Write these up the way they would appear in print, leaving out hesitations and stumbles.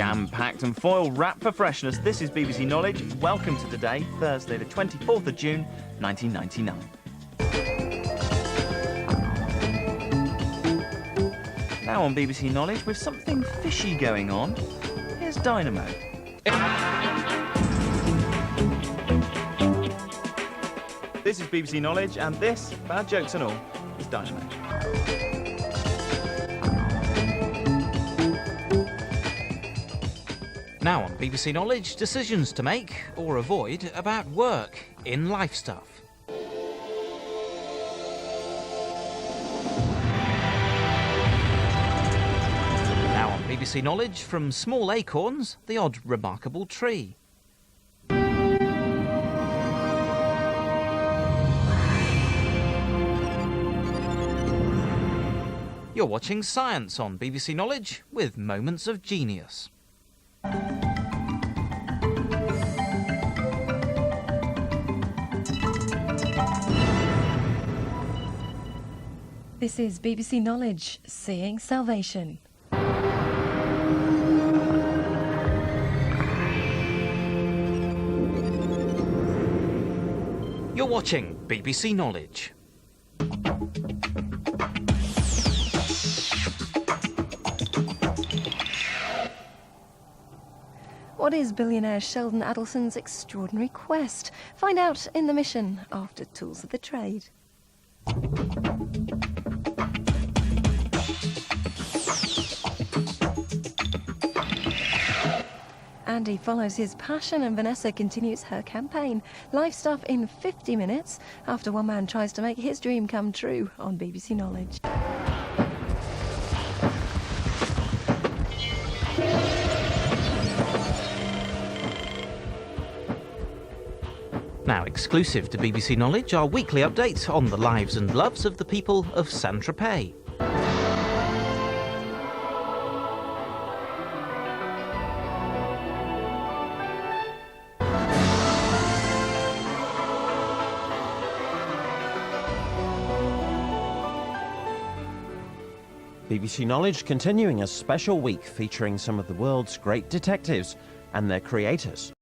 Jam-packed and foil-wrapped for freshness, this is BBC Knowledge. Welcome to today, Thursday the 24th of June, 1999. Now on BBC Knowledge, with something fishy going on, here's Dynamo. This is BBC Knowledge, and this, bad jokes and all, is Dynamo. Now on BBC Knowledge, decisions to make or avoid about work in life stuff. Now on BBC Knowledge, from small acorns, the odd remarkable tree. You're watching Science on BBC Knowledge with Moments of Genius. This is BBC Knowledge, Seeing Salvation. You're watching BBC Knowledge. What is billionaire Sheldon Adelson's extraordinary quest? Find out in the mission after Tools of the Trade. Andy follows his passion and Vanessa continues her campaign. Live stuff in 50 minutes after one man tries to make his dream come true on BBC Knowledge. Now exclusive to BBC Knowledge, our weekly update on the lives and loves of the people of Saint-Tropez. BBC Knowledge continuing a special week featuring some of the world's great detectives and their creators.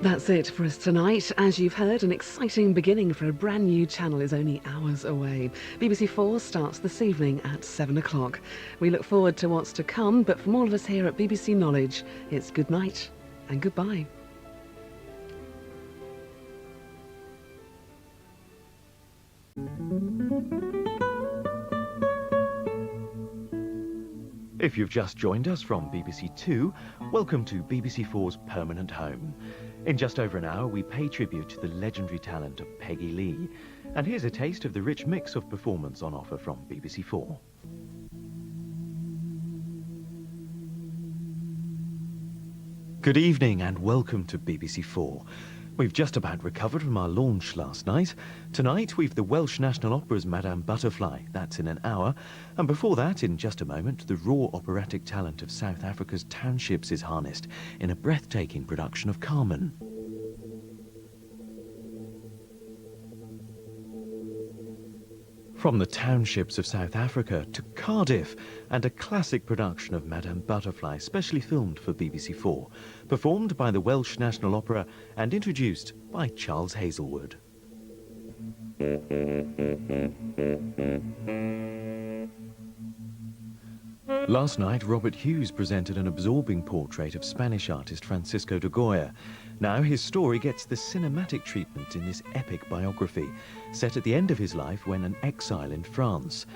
That's it for us tonight. As you've heard, an exciting beginning for a brand new channel is only hours away. BBC 4 starts this evening at 7 o'clock. We look forward to what's to come, but from all of us here at BBC Knowledge, it's good night and goodbye. If you've just joined us from BBC 2, welcome to BBC 4's permanent home. In just over an hour, we pay tribute to the legendary talent of Peggy Lee. And here's a taste of the rich mix of performance on offer from BBC 4. Good evening and welcome to BBC 4. We've just about recovered from our launch last night. Tonight we've the Welsh National Opera's Madame Butterfly, that's in an hour. And before that, in just a moment, the raw operatic talent of South Africa's townships is harnessed in a breathtaking production of Carmen. From the townships of South Africa to Cardiff, and a classic production of Madame Butterfly, specially filmed for BBC 4, performed by the Welsh National Opera and introduced by Charles Hazelwood. Last night, Robert Hughes presented an absorbing portrait of Spanish artist Francisco de Goya. Now his story gets the cinematic treatment in this epic biography, set at the end of his life when an exile in France.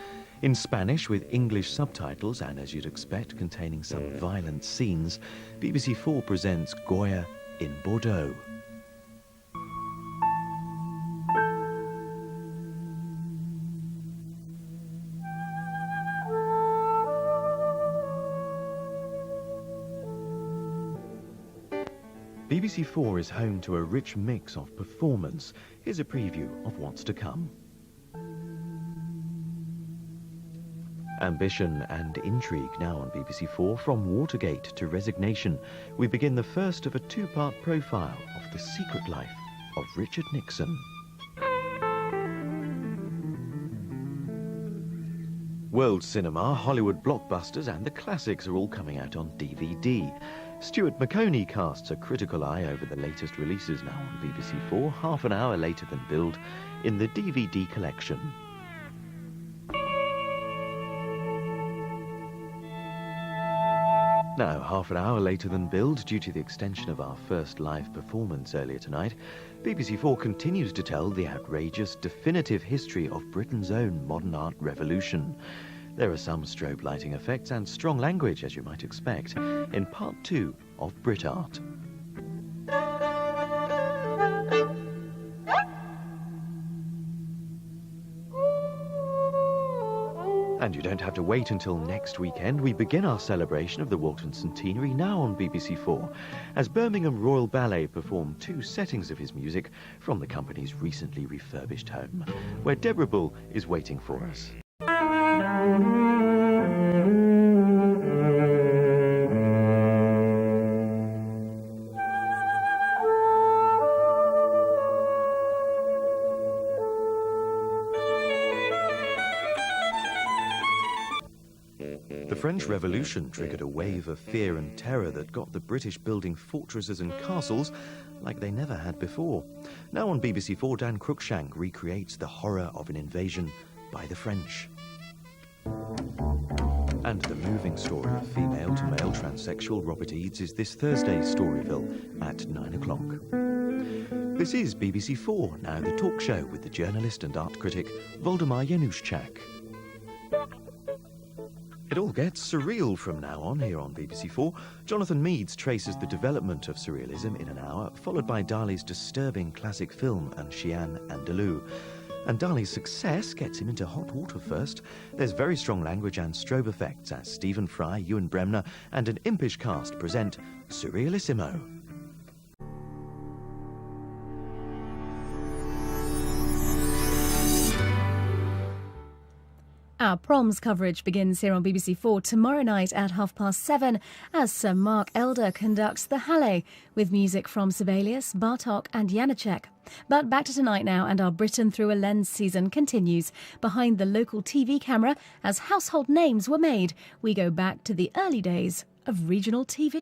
In Spanish with English subtitles and, as you'd expect, containing some violent scenes, BBC 4 presents Goya in Bordeaux. BBC 4 is home to a rich mix of performance. Here's a preview of what's to come. Ambition and intrigue now on BBC 4. From Watergate to Resignation, we begin the first of a two-part profile of the secret life of Richard Nixon. World cinema, Hollywood blockbusters and the classics are all coming out on DVD. Stuart Maconie casts a critical eye over the latest releases now on BBC 4, half an hour later than billed, in the DVD collection. Now, half an hour later than billed, due to the extension of our first live performance earlier tonight, BBC 4 continues to tell the outrageous, definitive history of Britain's own modern art revolution. There are some strobe lighting effects and strong language, as you might expect, in part 2 of Brit Art. And you don't have to wait until next weekend. We begin our celebration of the Walton Centenary now on BBC 4, as Birmingham Royal Ballet perform 2 settings of his music from the company's recently refurbished home, where Deborah Bull is waiting for us. The French Revolution triggered a wave of fear and terror that got the British building fortresses and castles like they never had before. Now on BBC 4, Dan Cruikshank recreates the horror of an invasion by the French. And the moving story of female-to-male transsexual Robert Eads is this Thursday's Storyville at 9 o'clock. This is BBC 4, now the talk show with the journalist and art critic Voldemar Januszczak. It all gets surreal from now on here on BBC 4. Jonathan Meades traces the development of surrealism in an hour, followed by Dali's disturbing classic film Un Chien Andalou. And Dali's success gets him into hot water first. There's very strong language and strobe effects as Stephen Fry, Ewan Bremner and an impish cast present Surrealissimo. Our proms coverage begins here on BBC 4 tomorrow night at 7:30 as Sir Mark Elder conducts the Halle with music from Sibelius, Bartók and Janáček. But back to tonight now, and our Britain Through a Lens season continues. Behind the local TV camera, as household names were made, we go back to the early days of regional TV.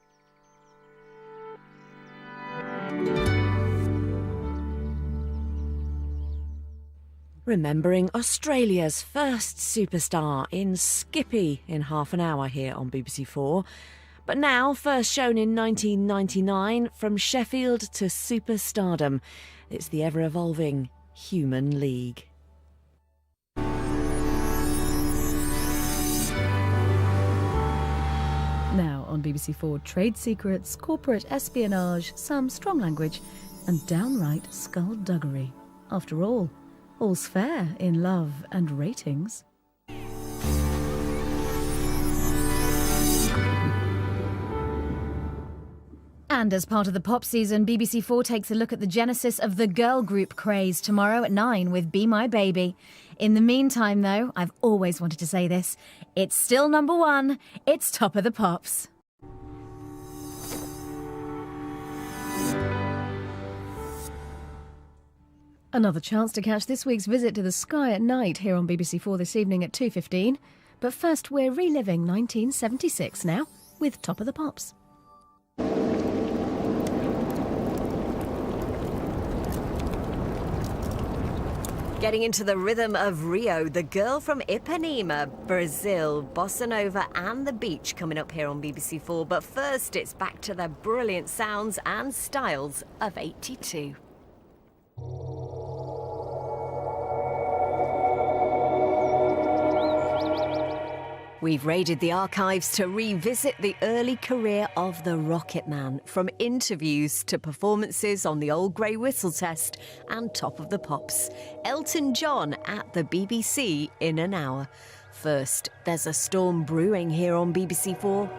Remembering Australia's first superstar in Skippy in half an hour here on BBC 4. But now, first shown in 1999, from Sheffield to superstardom, it's the ever-evolving Human League. Now on BBC 4, trade secrets, corporate espionage, some strong language and downright skullduggery. After all, all's fair in love and ratings. And as part of the pop season, BBC 4 takes a look at the genesis of the girl group craze tomorrow at 9 with Be My Baby. In the meantime, though, I've always wanted to say this, it's still number 1, it's Top of the Pops. Another chance to catch this week's visit to the sky at night here on BBC 4 this evening at 2:15. But first, we're reliving 1976 now with Top of the Pops. Getting into the rhythm of Rio, the girl from Ipanema, Brazil, bossa nova and the beach coming up here on BBC 4. But first, it's back to the brilliant sounds and styles of 82. We've raided the archives to revisit the early career of the Rocket Man, from interviews to performances on the Old Grey Whistle Test and Top of the Pops. Elton John at the BBC in an hour. First, there's a storm brewing here on BBC 4.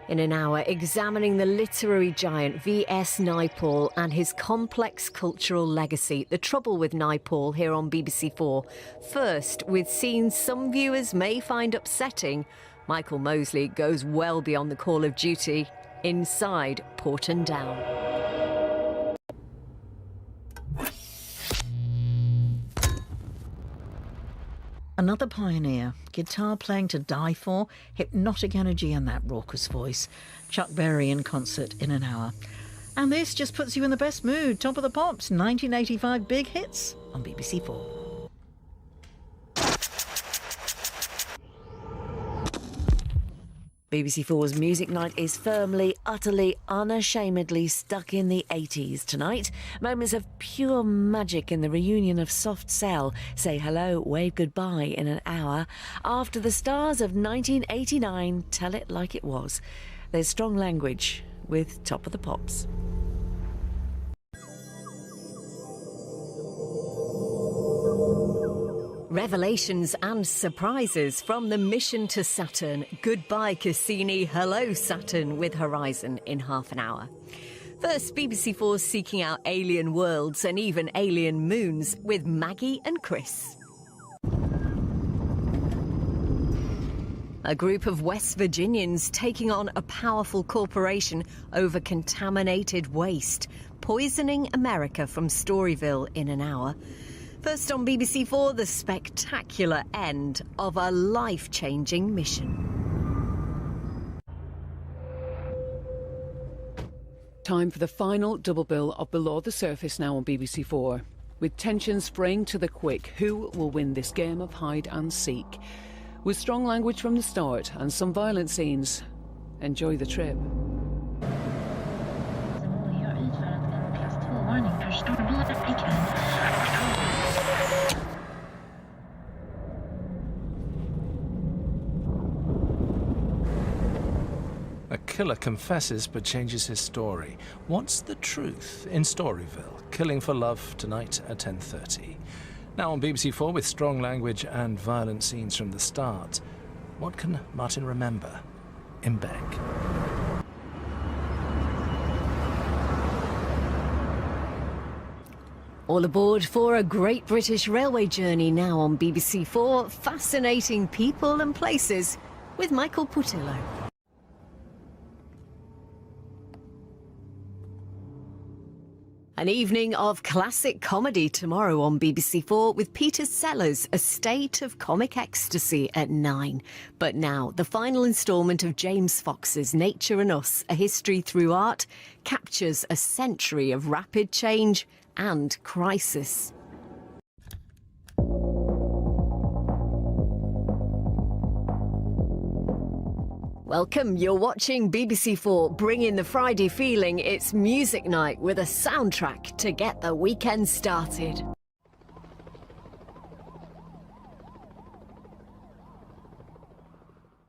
In an hour, examining the literary giant V.S. Naipaul and his complex cultural legacy. The trouble with Naipaul here on BBC 4. First, with scenes some viewers may find upsetting, Michael Mosley goes well beyond the call of duty inside Porton Down. Another pioneer, guitar playing to die for, hypnotic energy and that raucous voice. Chuck Berry in concert in an hour. And this just puts you in the best mood. Top of the Pops, 1985 big hits on BBC 4. BBC Four's Music Night is firmly, utterly, unashamedly stuck in the 80s tonight. Moments of pure magic in the reunion of Soft Cell. Say hello, wave goodbye in an hour. After the stars of 1989 tell it like it was. There's Strong Language with Top of the Pops. Revelations and surprises from the mission to Saturn. Goodbye Cassini, hello Saturn with Horizon in half an hour. First, BBC 4's seeking out alien worlds and even alien moons with Maggie and Chris. A group of West Virginians taking on a powerful corporation over contaminated waste, poisoning America from Storyville in an hour. First on BBC 4, the spectacular end of a life-changing mission. Time for the final double bill of Below the Surface now on BBC 4. With tension spraying to the quick, who will win this game of hide and seek? With strong language from the start and some violent scenes, enjoy the trip. A killer confesses but changes his story. What's the truth in Storyville? Killing for Love tonight at 10:30. Now on BBC 4 with strong language and violent scenes from the start. What can Martin remember in Beck? All aboard for a Great British Railway journey now on BBC 4. Fascinating people and places with Michael Putillo. An evening of classic comedy tomorrow on BBC 4 with Peter Sellers, A State of Comic Ecstasy at 9. But now, the final instalment of James Fox's Nature and Us, A History Through Art, captures a century of rapid change and crisis. Welcome, you're watching BBC 4, bringing the Friday feeling. It's music night with a soundtrack to get the weekend started.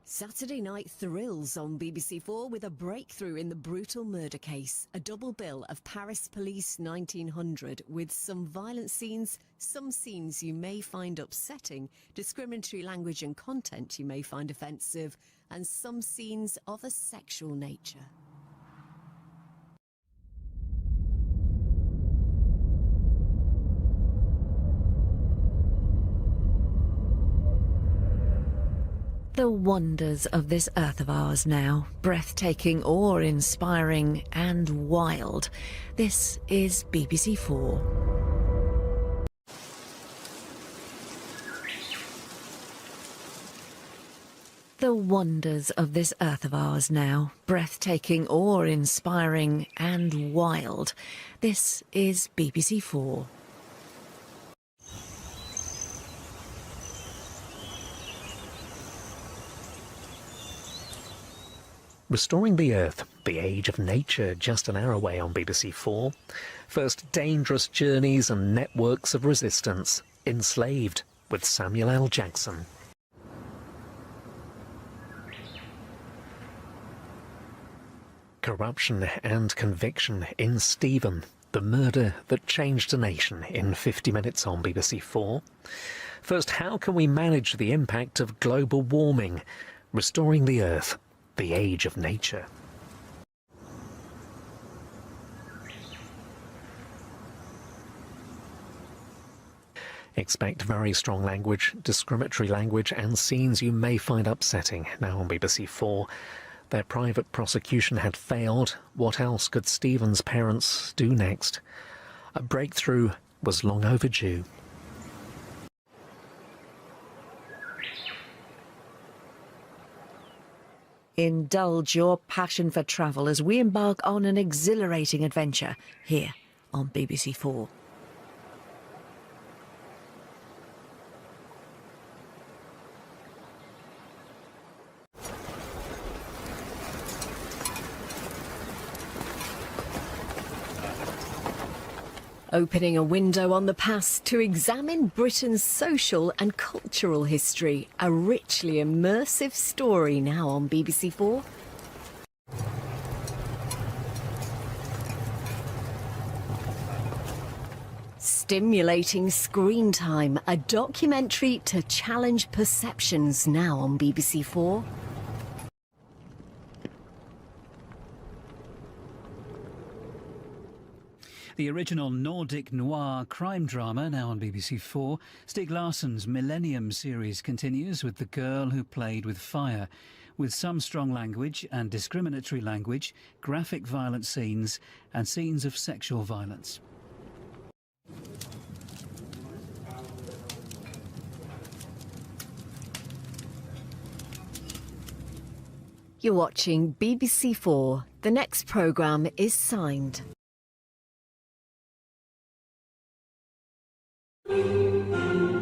Saturday night thrills on BBC 4 with a breakthrough in the brutal murder case. A double bill of Paris Police 1900 with some violent scenes, some scenes you may find upsetting, discriminatory language and content you may find offensive, and some scenes of a sexual nature. The wonders of this earth of ours now, breathtaking, awe-inspiring and wild. This is BBC 4. The wonders of this earth of ours now, breathtaking, awe-inspiring and wild. This is BBC 4. Restoring the Earth, the Age of Nature, just an hour away on BBC 4. First, Dangerous Journeys and Networks of Resistance, Enslaved, with Samuel L. Jackson. Corruption and conviction in Stephen, the murder that changed a nation, in 50 minutes on BBC 4. First, how can we manage the impact of global warming? Restoring the Earth, the Age of Nature. Expect very strong language, discriminatory language and scenes you may find upsetting. Now on BBC 4. Their private prosecution had failed. What else could Stephen's parents do next? A breakthrough was long overdue. Indulge your passion for travel as we embark on an exhilarating adventure here on BBC Four. Opening a window on the past to examine Britain's social and cultural history. A richly immersive story now on BBC Four. Stimulating screen time. A documentary to challenge perceptions now on BBC Four. The original Nordic noir crime drama, now on BBC Four. Stieg Larsson's Millennium series continues with The Girl Who Played with Fire, with some strong language and discriminatory language, graphic violent scenes and scenes of sexual violence. You're watching BBC Four. The next programme is Signed. Thank you.